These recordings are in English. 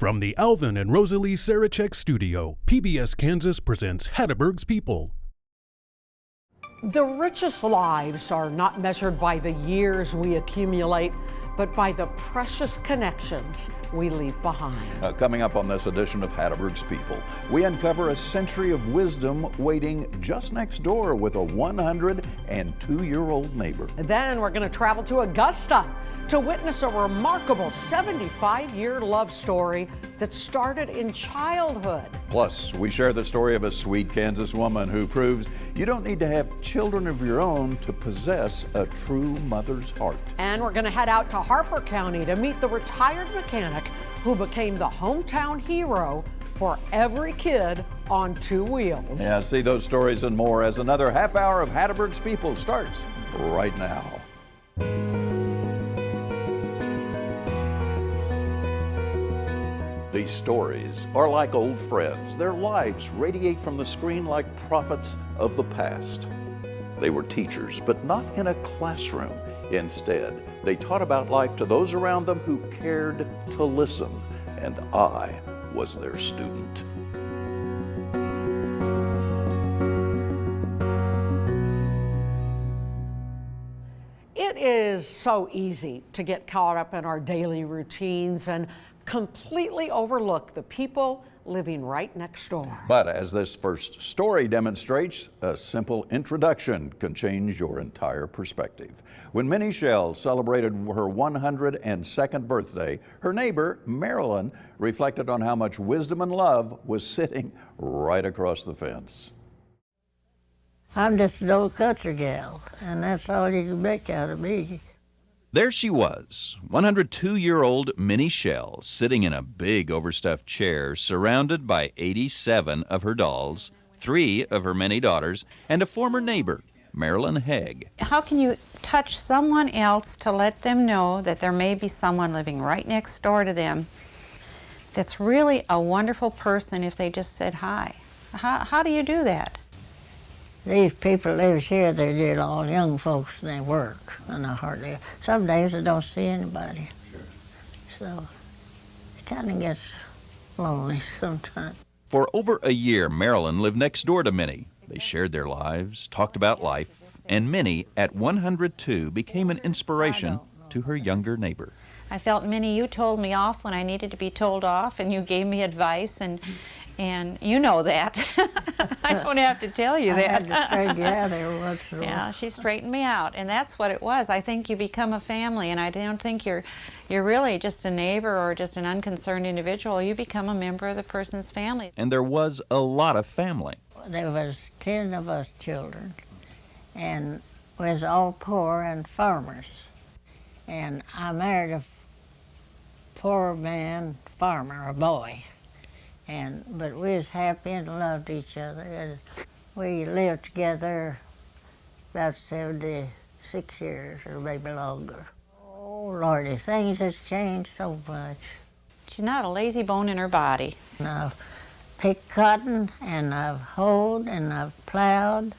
From the Alvin and Rosalie Sarachek studio, PBS Kansas presents Hatteberg's People. The richest lives are not measured by the years we accumulate, but by the precious connections we leave behind. Coming up on this edition of Hatteberg's People, we uncover a century of wisdom waiting just next door with a 102-year-old neighbor. And then we're going to travel to Augusta to witness a remarkable 75-year love story that started in childhood. Plus, we share the story of a sweet Kansas woman who proves you don't need to have children of your own to possess a true mother's heart. And we're going to head out to Harper County to meet the retired mechanic who became the hometown hero for every kid on two wheels. Yeah, see those stories and more as another half hour of Hatteberg's People starts right now. These stories are like old friends. Their lives radiate from the screen like prophets of the past. They were teachers, but not in a classroom. Instead, they taught about life to those around them who cared to listen, and I was their student. It is so easy to get caught up in our daily routines and completely overlook the people living right next door. But as this first story demonstrates, a simple introduction can change your entire perspective. When Minnie Shell celebrated her 102nd birthday, her neighbor, Marilyn, reflected on how much wisdom and love was sitting right across the fence. I'm just an old country gal, and that's all you can make out of me. There she was, 102-year-old Minnie Shell, sitting in a big overstuffed chair, surrounded by 87 of her dolls, 3 of her many daughters, and a former neighbor, Marilyn Haig. How can you touch someone else to let them know that there may be someone living right next door to them that's really a wonderful person if they just said hi? How do you do that? These people live here, they did all young folks, and they work, and some days I don't see anybody. So it kind of gets lonely sometimes. For over a year, Marilyn lived next door to Minnie. They shared their lives, talked about life, and Minnie, at 102, became an inspiration to her younger neighbor. I felt, Minnie, you told me off when I needed to be told off, and you gave me advice, and you know that. I don't have to tell you that. I had to straighten you out every once in a while. Yeah, she straightened me out, and that's what it was. I think you become a family, and I don't think you're really just a neighbor or just an unconcerned individual. You become a member of the person's family. And there was a lot of family. There was 10 of us children, and we was all poor and farmers. And I married a poor man farmer, a boy. But we was happy and loved each other. And we lived together about 76 years or maybe longer. Oh, Lordy, things has changed so much. She's not a lazy bone in her body. And I've picked cotton, and I've hoed, and I've plowed,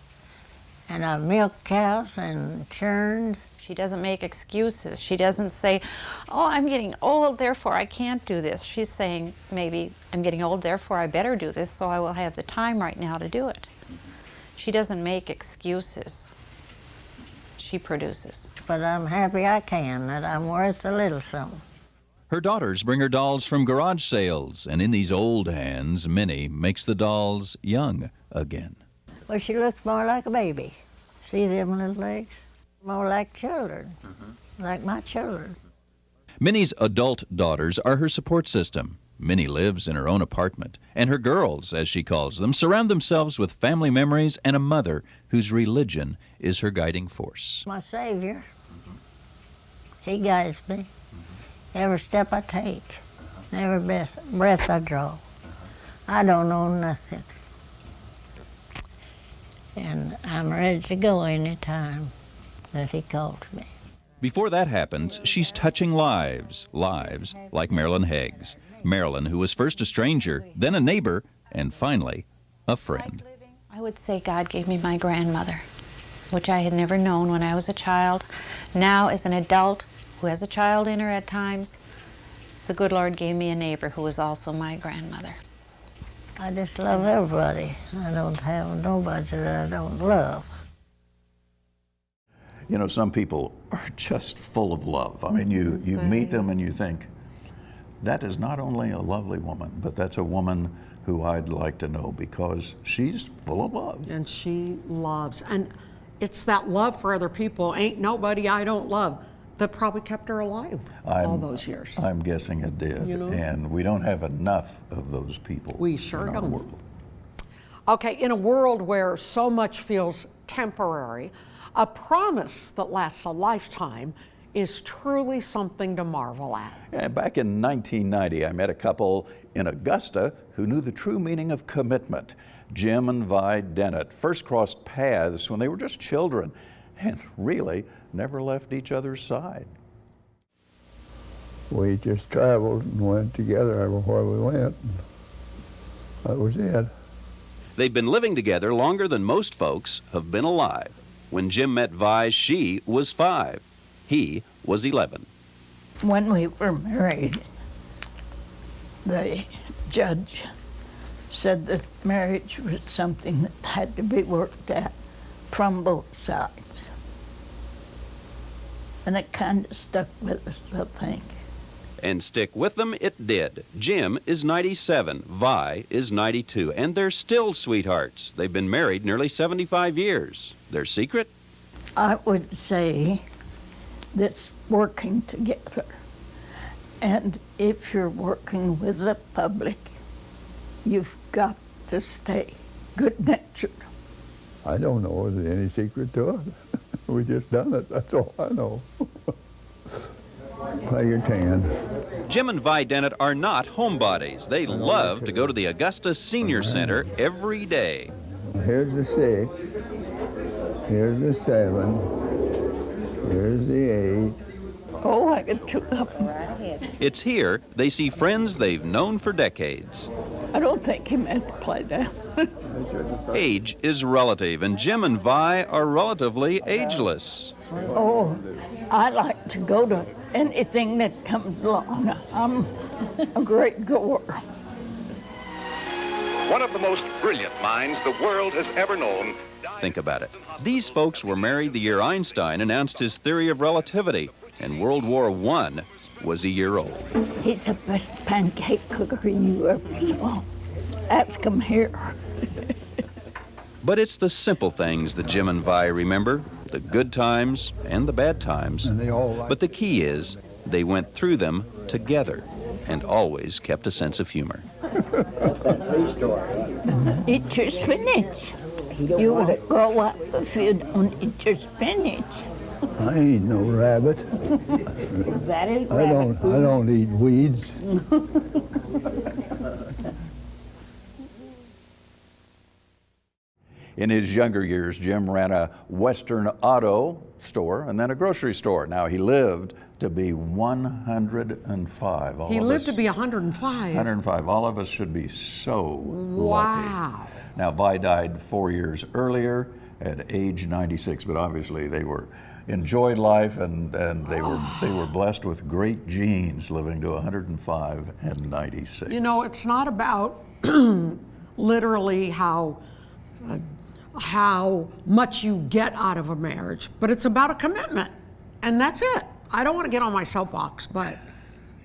and I've milked cows and churned. She doesn't make excuses. She doesn't say, oh, I'm getting old, therefore I can't do this. She's saying, maybe I'm getting old, therefore I better do this, so I will have the time right now to do it. She doesn't make excuses. She produces. But I'm happy I can, that I'm worth a little something. Her daughters bring her dolls from garage sales, and in these old hands, Minnie makes the dolls young again. Well, she looks more like a baby. See them little legs? More like children, like my children. Minnie's adult daughters are her support system. Minnie lives in her own apartment, and her girls, as she calls them, surround themselves with family memories and a mother whose religion is her guiding force. My Savior, He guides me every step I take, every breath I draw. I don't know nothing, and I'm ready to go any time that He calls me. Before that happens, she's touching lives like Marilyn Haig's. Marilyn, who was first a stranger, then a neighbor, and finally, a friend. I would say God gave me my grandmother, which I had never known when I was a child. Now, as an adult who has a child in her at times, The good Lord gave me a neighbor who was also my grandmother. I just love everybody. I don't have nobody that I don't love. You know, some people are just full of love. I mean, you meet them and you think, that is not only a lovely woman, but that's a woman who I'd like to know because she's full of love. And she loves. And it's that love for other people. Ain't nobody I don't love that probably kept her alive all those years. I'm guessing it did. You know? And we don't have enough of those people We sure in our don't. world. Okay, in a world where so much feels temporary, a promise that lasts a lifetime is truly something to marvel at. And back in 1990, I met a couple in Augusta who knew the true meaning of commitment. Jim and Vi Dennett first crossed paths when they were just children and really never left each other's side. We just traveled and went together everywhere we went. That was it. They've been living together longer than most folks have been alive. When Jim met Vi, she was 5. He was 11. When we were married, the judge said that marriage was something that had to be worked at from both sides. And it kind of stuck with us, I think. And stick with them it did. Jim is 97, Vi is 92, and they're still sweethearts. They've been married nearly 75 years. Their secret? I would say this working together. And if you're working with the public, you've got to stay good-natured. I don't know if there's any secret to it. We just done it, that's all I know. Play your tan. Jim and Vi Dennett are not homebodies. They love to go to the Augusta Senior Center every day. Here's the 6, here's the 7, here's the 8. Oh, I could took up. It's here they see friends they've known for decades. I don't think he meant to play that. Age is relative, and Jim and Vi are relatively ageless. Oh, I like to go to anything that comes along. I'm a great goer. One of the most brilliant minds the world has ever known. Think about it. These folks were married the year Einstein announced his theory of relativity, and World War I was a year old. He's the best pancake cooker you ever saw. Ask him here. But it's the simple things that Jim and Vi remember, the good times and the bad times. And they all like But the key is they went through them together and always kept a sense of humor. Eat your spinach. You won't go up if you don't eat your spinach. I ain't no rabbit. That is I don't eat weeds. In his younger years, Jim ran a Western auto store and then a grocery store. Now, he lived to be 105. He lived to be 105. 105. All of us should be so lucky. Wow. Now, Vi died 4 years earlier at age 96, but obviously they enjoyed life and they were blessed with great genes, living to 105 and 96. You know, it's not about literally how much you get out of a marriage, but it's about a commitment, and that's it. I don't want to get on my soapbox, but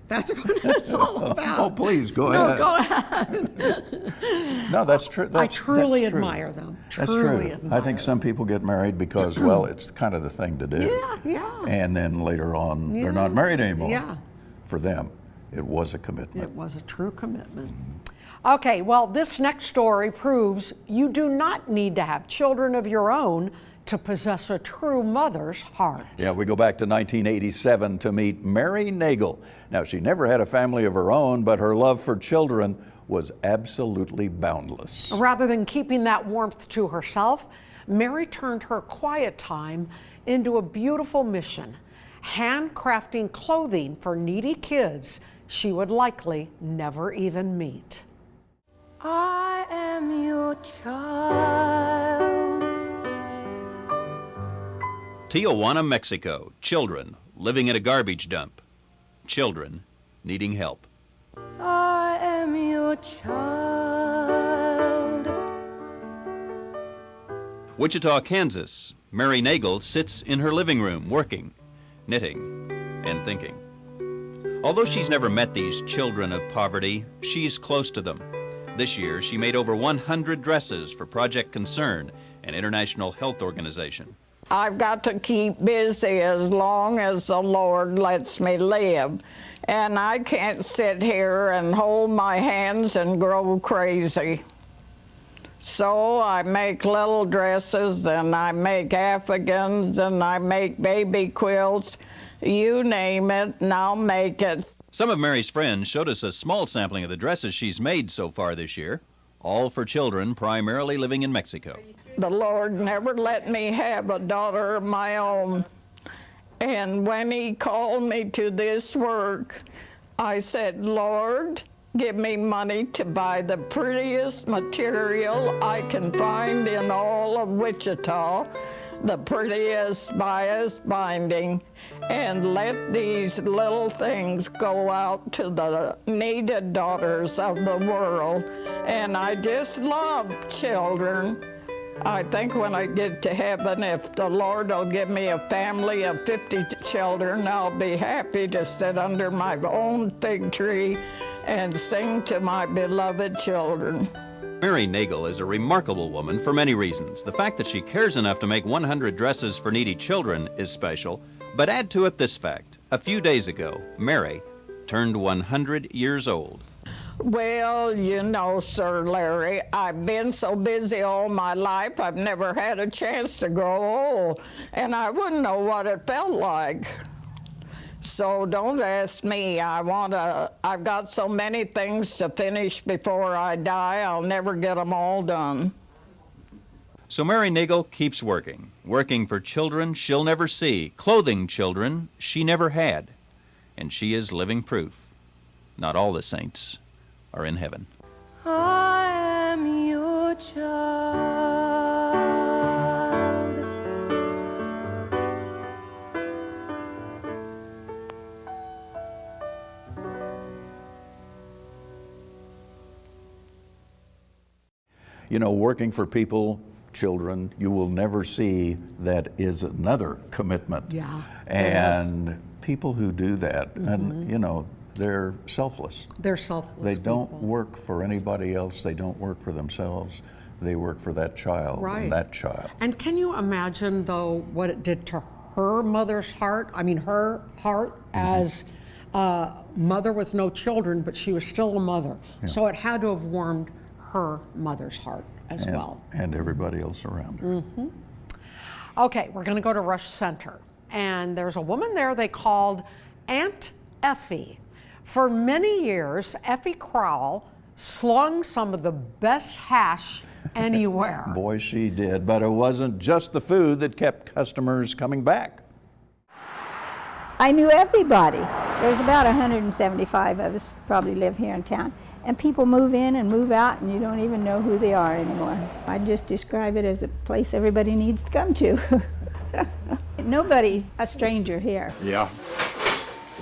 that's what it's all about. Oh, please, go No, ahead. go ahead. No, that's true. I truly that's true. admire them. That's Truly true. admire I think some people get married because, well, it's kind of the thing to do. Yeah. And then later on, Yeah. they're not married anymore. Yeah. For them, it was a commitment. It was a true commitment. Okay, well, this next story proves you do not need to have children of your own to possess a true mother's heart. Yeah, we go back to 1987 to meet Mary Nagel. Now, she never had a family of her own, but her love for children was absolutely boundless. Rather than keeping that warmth to herself, Mary turned her quiet time into a beautiful mission, handcrafting clothing for needy kids she would likely never even meet. I am your child. Tijuana, Mexico. Children living at a garbage dump. Children needing help. I am your child. Wichita, Kansas. Mary Nagel sits in her living room working, knitting, and thinking. Although she's never met these children of poverty, she's close to them. This year, she made over 100 dresses for Project Concern, an international health organization. I've got to keep busy as long as the Lord lets me live. And I can't sit here and hold my hands and grow crazy. So I make little dresses, and I make afghans, and I make baby quilts. You name it, and I'll make it. Some of Mary's friends showed us a small sampling of the dresses she's made so far this year, all for children primarily living in Mexico. The Lord never let me have a daughter of my own. And when He called me to this work, I said, Lord, give me money to buy the prettiest material I can find in all of Wichita, the prettiest bias binding, and let these little things go out to the needed daughters of the world. And I just love children. I think when I get to heaven, if the Lord will give me a family of 50 children, I'll be happy to sit under my own fig tree and sing to my beloved children. Mary Nagel is a remarkable woman for many reasons. The fact that she cares enough to make 100 dresses for needy children is special, but add to it this fact. A few days ago, Mary turned 100 years old. Well, you know, Sir Larry, I've been so busy all my life, I've never had a chance to grow old, and I wouldn't know what it felt like. So don't ask me. I've got so many things to finish before I die, I'll never get them all done. So Mary Nagel keeps working for children she'll never see, clothing children she never had. And she is living proof. Not all the saints are in heaven. I am your child. You know, working for people, children, you will never see that is another commitment. Yeah. And people who do that, and you know, they're selfless. They're selfless. They don't people. work for anybody else. They don't work for themselves. They work for that child and that child. And can you imagine, though, what it did to her mother's heart? I mean, her heart as a mother with no children, but she was still a mother. Yeah. So it had to have warmed her mother's heart as well. And everybody else around her. Okay, we're going to go to Rush Center. And there's a woman there they called Aunt Effie. For many years, Effie Crowell slung some of the best hash anywhere. Boy, she did. But it wasn't just the food that kept customers coming back. I knew everybody. There's about 175 of us probably live here in town. And people move in and move out, and you don't even know who they are anymore. I just describe it as a place everybody needs to come to. Nobody's a stranger here. Yeah.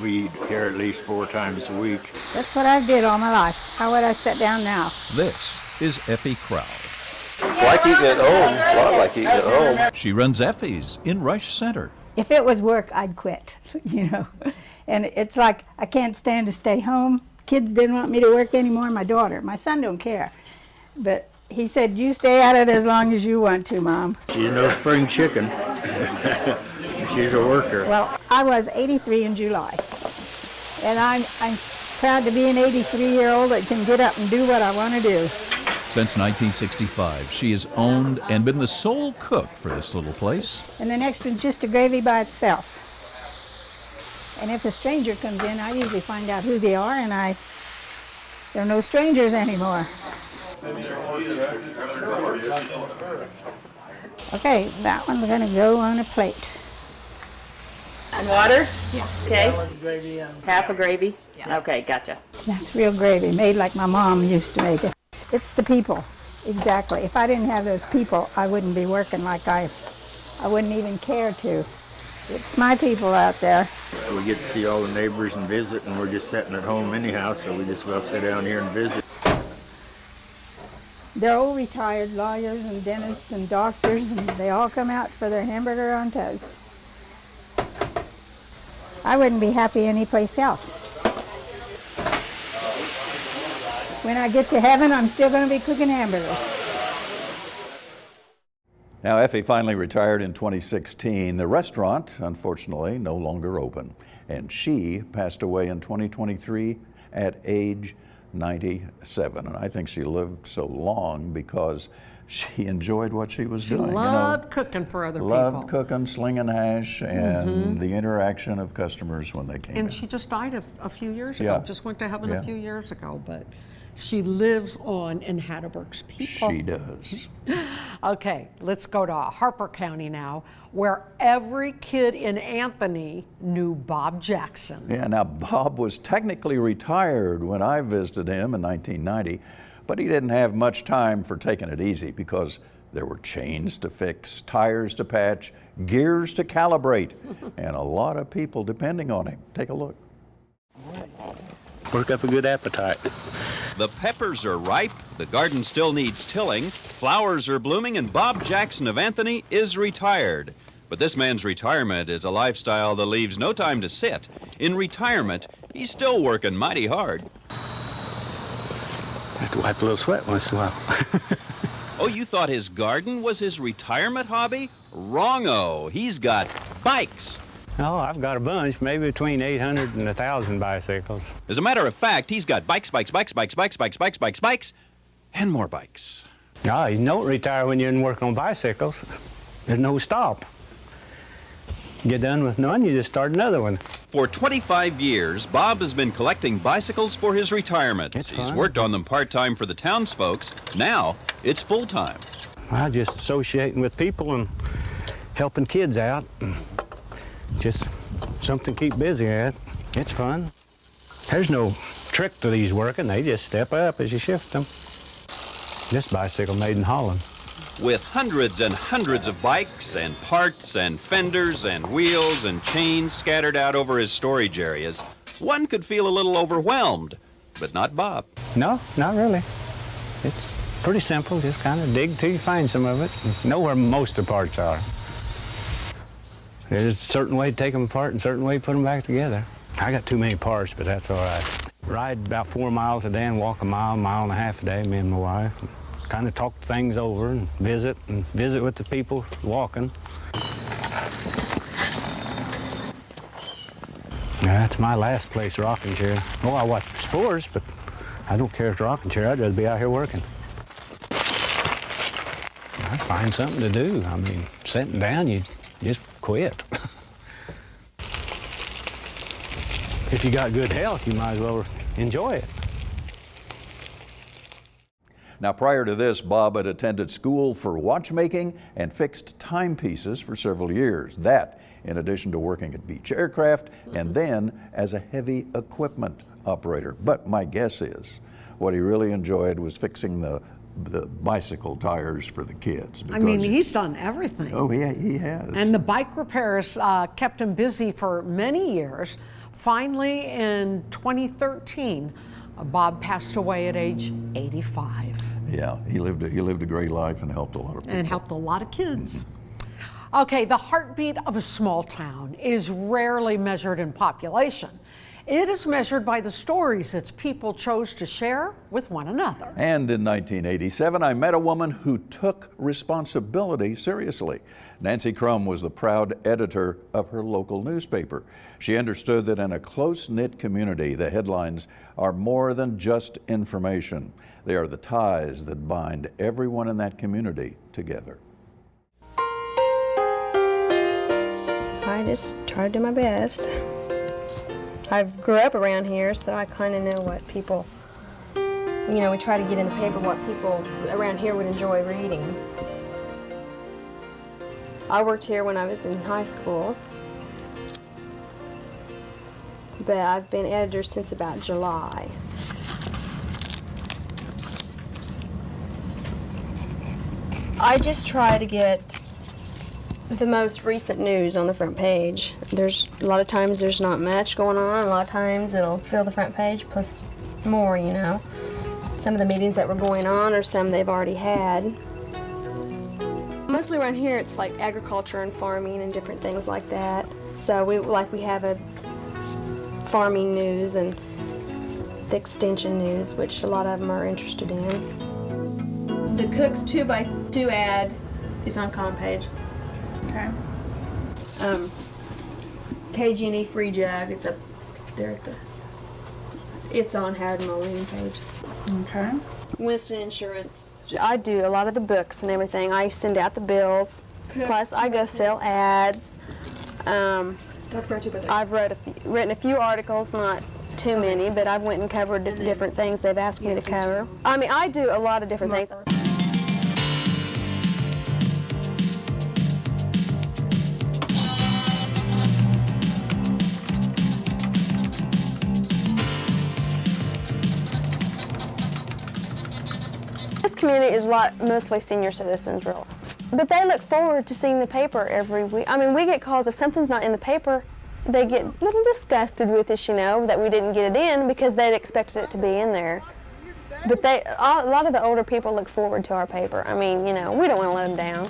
We eat here at least 4 times a week. That's what I did all my life. How would I sit down now? This is Effie Crowell. It's like eating at home. A lot like eating at home. She runs Effie's in Rush Center. If it was work, I'd quit, you know. And it's like I can't stand to stay home. Kids didn't want me to work anymore. My daughter, my son don't care. But he said, you stay at it as long as you want to, Mom. She's no spring chicken. She's a worker. Well, I was 83 in July. And I'm proud to be an 83-year-old that can get up and do what I want to do. Since 1965, she has owned and been the sole cook for this little place. And the next one's just a gravy by itself. And if a stranger comes in, I usually find out who they are, and they're no strangers anymore. Okay, that one's gonna go on a plate. And water? Yeah. Okay. Half a gravy? Yeah. Okay, gotcha. That's real gravy, made like my mom used to make it. It's the people, exactly. If I didn't have those people, I wouldn't be working like I wouldn't even care to. It's my people out there. We get to see all the neighbors and visit, and we're just sitting at home anyhow, so we just well sit down here and visit. They're all retired lawyers and dentists and doctors, and they all come out for their hamburger on toast. I wouldn't be happy anyplace else. When I get to heaven, I'm still going to be cooking hamburgers. Now, Effie finally retired in 2016. The restaurant, unfortunately, no longer open. And she passed away in 2023 at age 97. And I think she lived so long because she enjoyed what she was doing. She loved cooking for other people. Loved cooking, slinging hash, and the interaction of customers when they came in. And she just died a few years ago. Yeah. Just went to heaven Yeah. a few years ago. But she lives on in Hatteberg's people. She does. Okay, let's go to Harper County now, where every kid in Anthony knew Bob Jackson. Yeah, now Bob was technically retired when I visited him in 1990, but he didn't have much time for taking it easy because there were chains to fix, tires to patch, gears to calibrate, and a lot of people depending on him. Take a look. Work up a good appetite. The peppers are ripe, the garden still needs tilling, flowers are blooming, and Bob Jackson of Anthony is retired. But this man's retirement is a lifestyle that leaves no time to sit. In retirement, he's still working mighty hard. I have to wipe a little sweat once in a while. Oh, you thought his garden was his retirement hobby? Wrong-o. He's got bikes. Oh, I've got a bunch, maybe between 800 and 1,000 bicycles. As a matter of fact, he's got bikes, and more bikes. Oh, you don't retire when you're working on bicycles. There's no stop. Get done with one, you just start another one. For 25 years, Bob has been collecting bicycles for his retirement. It's He's fun. worked on them part-time for the townsfolks. Now, it's full-time. I just associating with people and helping kids out. Just something to keep busy at. It's fun. There's no trick to these working. They just step up as you shift them. This bicycle made in Holland. With hundreds and hundreds of bikes and parts and fenders and wheels and chains scattered out over his storage areas, one could feel a little overwhelmed, but not Bob. No, not really. It's pretty simple. Just kind of dig till you find some of it. And know where most of the parts are. There's a certain way to take them apart and a certain way to put them back together. I got too many parts, but that's all right. Ride about 4 miles a day and walk a mile and a half a day, me and my wife. And kind of talk things over and visit with the people walking. That's my last place, rocking chair. Oh, I watch sports, but I don't care if it's rocking chair. I'd rather be out here working. I find something to do. I mean, sitting down, you just quit. If you got good health, you might as well enjoy it. Now, prior to this, Bob had attended school for watchmaking and fixed timepieces for several years. That, in addition to working at Beach Aircraft and then as a heavy equipment operator. But my guess is what he really enjoyed was fixing the bicycle tires for the kids. I mean, he's done everything. Oh, he has. And the bike repairs kept him busy for many years. Finally, in 2013, Bob passed away at age 85. Yeah, he lived a great life and helped a lot of people. And helped a lot of kids. Okay, the heartbeat of a small town is rarely measured in population. It is measured by the stories its people chose to share with one another. And in 1987, I met a woman who took responsibility seriously. Nancy Crum was the proud editor of her local newspaper. She understood that in a close-knit community, the headlines are more than just information. They are the ties that bind everyone in that community together. I just try to do my best. I grew up around here, so I kind of know what people, we try to get in the paper what people around here would enjoy reading. I worked here when I was in high school, but I've been editor since about July. I just try to get the most recent news on the front page. There's a lot of times there's not much going on. A lot of times it'll fill the front page plus more, you know. Some of the meetings that were going on or some they've already had. Mostly around here it's like agriculture and farming and different things like that. So we have a farming news and the extension news, which a lot of them are interested in. The Cook's 2x2 ad is on column page. Okay. KG&E Free Jug, it's up there at the, it's on Howard and Moline page. Okay. Winston Insurance. I do a lot of the books and everything. I send out the bills. Plus I go sell ads. I've written a few articles, not too many, but I've went and covered different things they've asked me to cover. I mean, I do a lot of different things. This community is mostly senior citizens, really. But they look forward to seeing the paper every week. I mean, we get calls if something's not in the paper, they get a little disgusted with us, you know, that we didn't get it in because they'd expected it to be in there. But a lot of the older people look forward to our paper. I mean, you know, we don't want to let them down.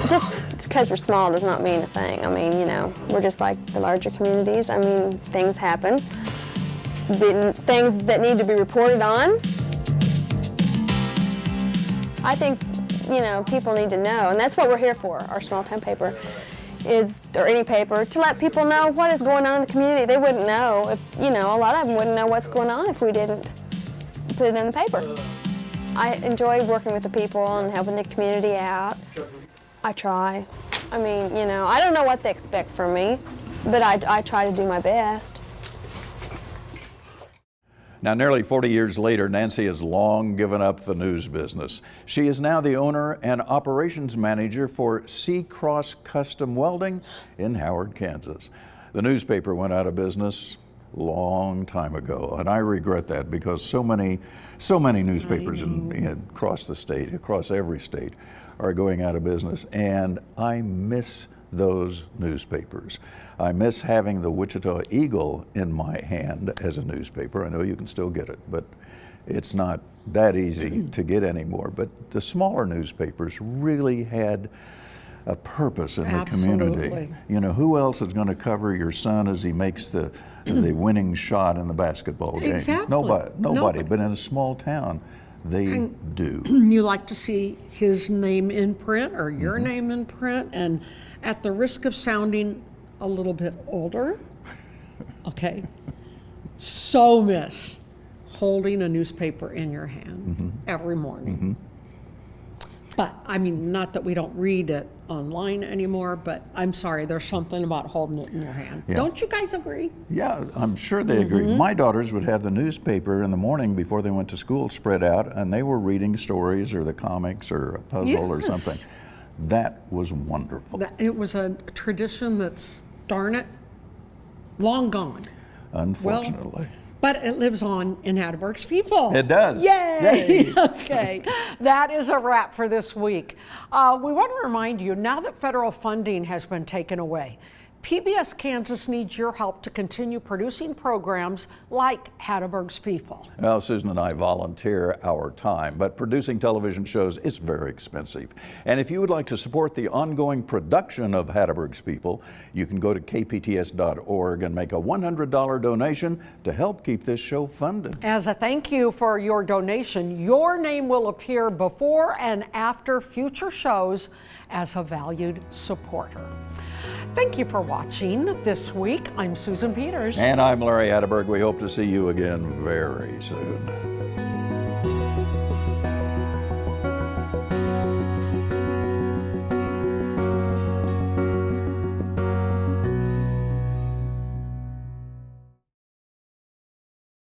Just because we're small does not mean a thing. I mean, you know, we're just like the larger communities. I mean, things happen. Things that need to be reported on. I think, you know, people need to know, and that's what we're here for, our small town paper, or any paper, to let people know what is going on in the community. They wouldn't know if, you know, a lot of them wouldn't know what's going on if we didn't put it in the paper. I enjoy working with the people and helping the community out. I try. I mean, you know, I don't know what they expect from me, but I try to do my best. Now, nearly 40 years later, Nancy has long given up the news business. She is now the owner and operations manager for Seacross Custom Welding in Howard, Kansas. The newspaper went out of business a long time ago, and I regret that because so many newspapers across the state, across every state, are going out of business, and I miss those newspapers. I miss having the Wichita Eagle in my hand as a newspaper. I know you can still get it, but it's not that easy to get anymore. But the smaller newspapers really had a purpose in the community. You know, who else is going to cover your son as he makes the winning shot in the basketball game? Exactly. Nobody. But in a small town, they do. You like to see his name in print or your name in print, and at the risk of sounding a little bit older, okay, so miss holding a newspaper in your hand every morning. But I mean, not that we don't read it online anymore, but I'm sorry, there's something about holding it in your hand. Yeah. Don't you guys agree? Yeah, I'm sure they agree. My daughters would have the newspaper in the morning before they went to school spread out, and they were reading stories or the comics or a puzzle or something. That was wonderful. It was a tradition that's, darn it, long gone. Unfortunately. Well, but it lives on in Hatteberg's people. It does. Yay! Okay, that is a wrap for this week. We want to remind you, now that federal funding has been taken away, PBS Kansas needs your help to continue producing programs like Hatteberg's People. Well, Susan and I volunteer our time, but producing television shows is very expensive. And if you would like to support the ongoing production of Hatteberg's People, you can go to kpts.org and make a $100 donation to help keep this show funded. As a thank you for your donation, your name will appear before and after future shows as a valued supporter. Thank you for watching this week. I'm Susan Peters. And I'm Larry Hatteberg. We hope to see you again very soon.